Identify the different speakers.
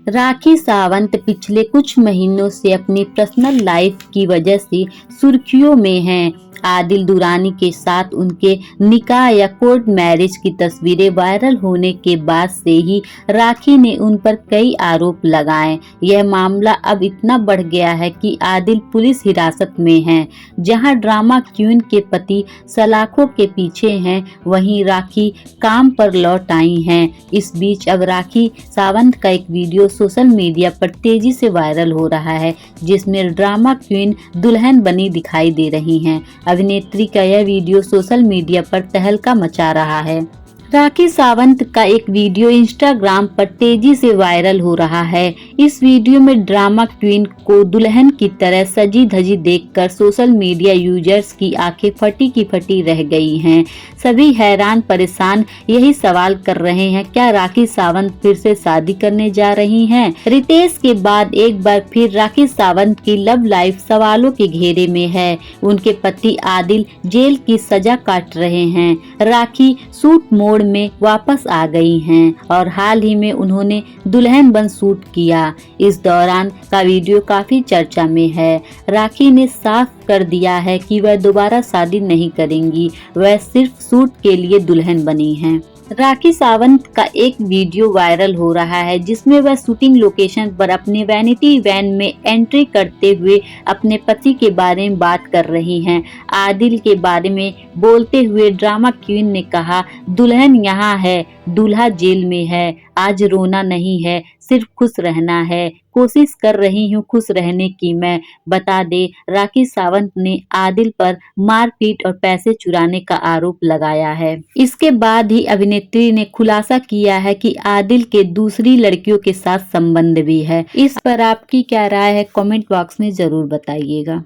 Speaker 1: राखी सावंत पिछले कुछ महीनों से अपनी पर्सनल लाइफ की वजह से सुर्खियों में हैं। आदिल दुरानी के साथ उनके निकाह या कोर्ट मैरिज की तस्वीरें वायरल होने के बाद से ही राखी ने उन पर कई आरोप लगाए। यह मामला अब इतना बढ़ गया है कि आदिल पुलिस हिरासत में हैं, जहां ड्रामा क्वीन के पति सलाखों के पीछे हैं, वहीं राखी काम पर लौट आई हैं। इस बीच अब राखी सावंत का एक वीडियो सोशल मीडिया पर तेजी से वायरल हो रहा है, जिसमें ड्रामा क्वीन दुल्हन बनी दिखाई दे रही हैं। अभिनेत्री का यह वीडियो सोशल मीडिया पर तहलका मचा रहा है। राखी सावंत का एक वीडियो इंस्टाग्राम पर तेजी से वायरल हो रहा है। इस वीडियो में ड्रामा क्वीन को दुल्हन की तरह सजी धजी देखकर सोशल मीडिया यूजर्स की आंखें फटी की फटी रह गई हैं। सभी हैरान परेशान यही सवाल कर रहे हैं, क्या राखी सावंत फिर से शादी करने जा रही हैं? रितेश के बाद एक बार फिर राखी सावंत की लव लाइफ सवालों के घेरे में है। उनके पति आदिल जेल की सजा काट रहे हैं। राखी सूट मोड में वापस आ गई हैं और हाल ही में उन्होंने दुल्हन बन शूट किया। इस दौरान का वीडियो काफी चर्चा में है। राखी ने साफ कर दिया है कि वह दोबारा शादी नहीं करेंगी, वह सिर्फ शूट के लिए दुल्हन बनी हैं। राखी सावंत का एक वीडियो वायरल हो रहा है, जिसमें वह शूटिंग लोकेशन पर अपने वैनिटी वैन में एंट्री करते हुए अपने पति के बारे में बात कर रही हैं। आदिल के बारे में बोलते हुए ड्रामा क्वीन ने कहा, दुल्हन यहाँ है, दूल्हा जेल में है, आज रोना नहीं है, सिर्फ खुश रहना है, कोशिश कर रही हूँ खुश रहने की मैं। बता दे, राखी सावंत ने आदिल पर मारपीट और पैसे चुराने का आरोप लगाया है। इसके बाद ही अभिनेत्री ने खुलासा किया है कि आदिल के दूसरी लड़कियों के साथ संबंध भी है। इस पर आपकी क्या राय है, कमेंट बॉक्स में जरूर बताइएगा।